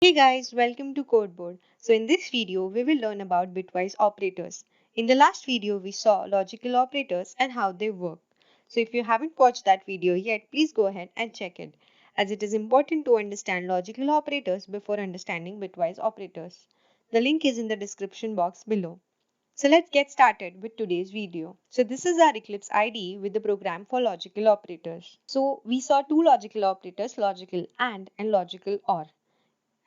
Hey guys, welcome to CodeBode. So in this video, we will learn about bitwise operators. In the last video, we saw logical operators and how they work. So if you haven't watched that video yet, please go ahead and check it, as it is important to understand logical operators before understanding bitwise operators. The link is in the description box below. So let's get started with today's video. So this is our Eclipse IDE with the program for logical operators. So we saw two logical operators, logical AND and logical OR,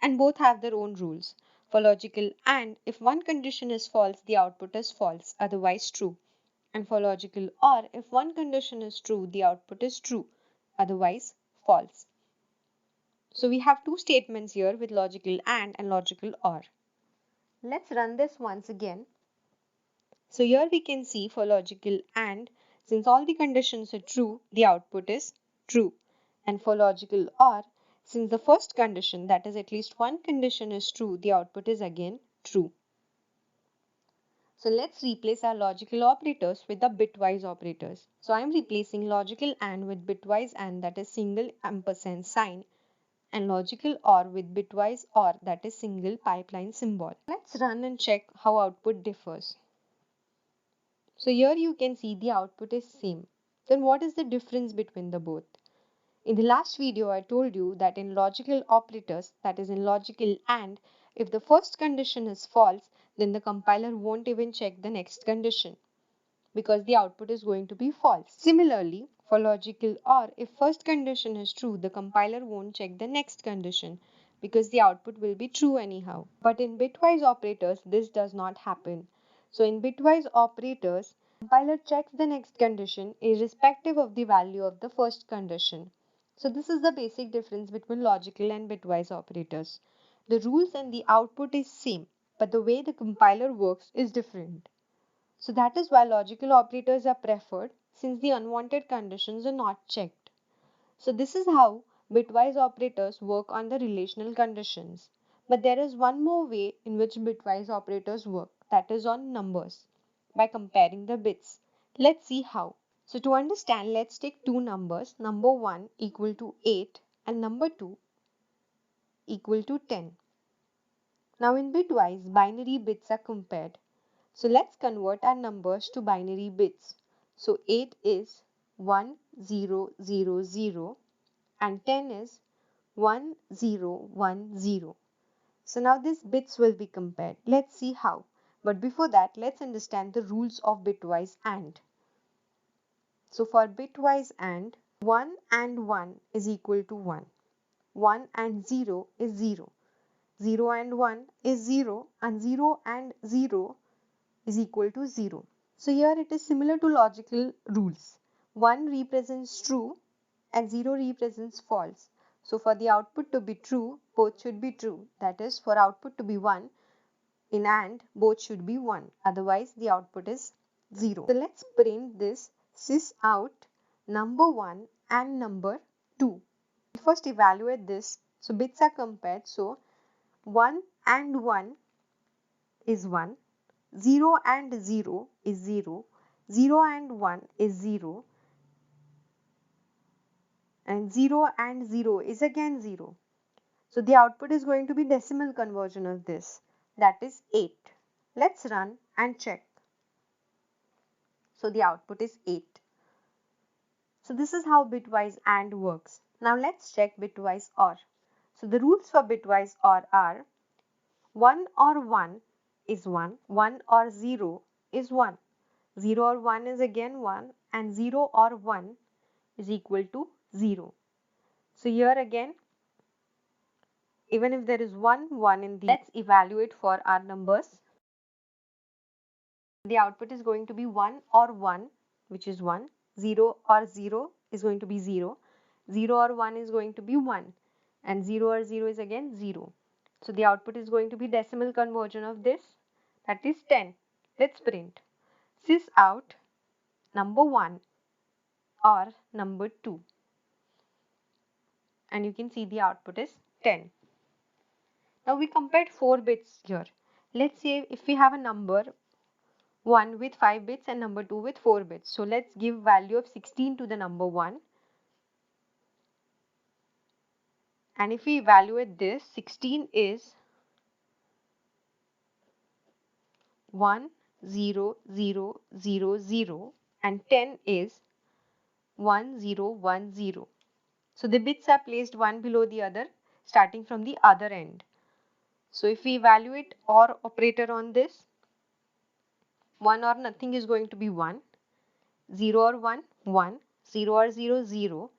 and both have their own rules. For logical AND, if one condition is false, the output is false, otherwise true. And for logical OR, if one condition is true, the output is true, otherwise false. So we have two statements here with logical and logical OR. Let's run this once again. So here we can see for logical AND, since all the conditions are true, the output is true. And for logical OR, since the first condition, that is at least one condition, is true, the output is again true. So let's replace our logical operators with the bitwise operators. So I am replacing logical AND with bitwise AND, that is single ampersand sign, and logical OR with bitwise OR, that is single pipeline symbol. Let's run and check how output differs. So here you can see the output is same. Then what is the difference between the both? In the last video, I told you that in logical operators, that is in logical AND, if the first condition is false, then the compiler won't even check the next condition, because the output is going to be false. Similarly, for logical OR, if first condition is true, the compiler won't check the next condition, because the output will be true anyhow. But in bitwise operators, this does not happen. So in bitwise operators, compiler checks the next condition irrespective of the value of the first condition. So this is the basic difference between logical and bitwise operators. The rules and the output is same, but the way the compiler works is different. So that is why logical operators are preferred, since the unwanted conditions are not checked. So this is how bitwise operators work on the relational conditions. But there is one more way in which bitwise operators work, that is on numbers, by comparing the bits. Let's see how. So to understand, let's take two numbers, number 1 equal to 8 and number 2 equal to 10. Now in bitwise, binary bits are compared. So let's convert our numbers to binary bits. So 8 is 1000 and 10 is 1010. So now these bits will be compared. Let's see how. But before that, let's understand the rules of bitwise AND. So for bitwise AND, 1 and 1 is equal to 1. 1 and 0 is 0. 0 and 1 is 0, and 0 and 0 is equal to 0. So here it is similar to logical rules. 1 represents true and 0 represents false. So for the output to be true, both should be true. That is, for output to be 1 in AND, both should be 1. Otherwise, the output is 0. So let's print this sys out number 1 and number 2. First evaluate this. So bits are compared. So 1 and 1 is 1. 0 and 0 is 0. 0 and 1 is 0. And 0 and 0 is again 0. So the output is going to be decimal conversion of this. That is 8. Let's run and check. So the output is 8. So this is how bitwise AND works. Now let's check bitwise OR. So the rules for bitwise OR are 1 or 1 is 1. 1 or 0 is 1. 0 or 1 is again 1, and 0 or 1 is equal to 0. So here again, even if there is 1 in the, let's evaluate for our numbers. The output is going to be 1 or 1, which is 1. 0 or 0 is going to be 0. 0 or 1 is going to be 1. And 0 or 0 is again 0. So the output is going to be decimal conversion of this. That is 10. Let's print sys out number 1 or number 2. And you can see the output is 10. Now we compared 4 bits here. Let's say if we have a number 1 with 5 bits and number 2 with 4 bits. So let's give value of 16 to the number 1 And if we evaluate this, 16 is 1, 0, 0, 0, 0 and 10 is 1, 0, 1, 0. So the bits are placed one below the other starting from the other end. So if we evaluate OR operator on this, 1 or nothing is going to be 1, 0 or 1, 1, 0 or 0, 0,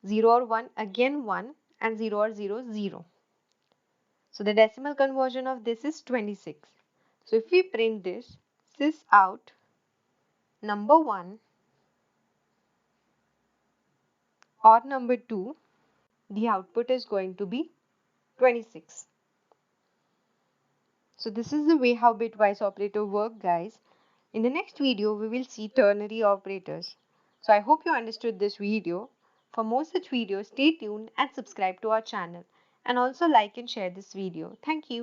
0 or 1 again 1 and 0 or 0, 0. So the decimal conversion of this is 26. So if we print this, sys out number 1 or number 2, the output is going to be 26. So this is the way how bitwise operator work, guys. In the next video, we will see ternary operators. So I hope you understood this video. For more such videos, stay tuned and subscribe to our channel. And also like and share this video. Thank you.